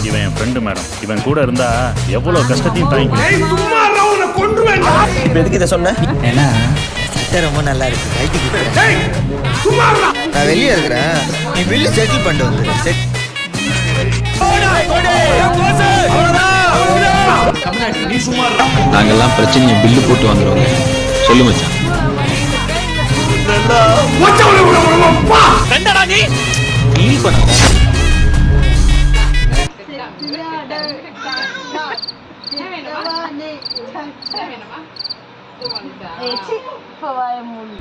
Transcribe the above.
இவன் என் friend madam. இவன் கூட இருந்தா எவ்வளவு கஷ்டத்தையும் தாங்கிக்கலாம். இப்ப எதுக்கு இதை சொன்ன? ஏன்னா சட்டை ரொம்ப நல்லா இருக்கு. நான் வெளியே இருக்கிறேன், நீ பில்லு செட்டில் பண்ணிட்டு வந்துடு. நாங்கெல்லாம் பிரச்சனையை பில்லு போட்டு வந்துடுவோங்க. சொல்லு மச்சான். Eci, bawa yang mulu.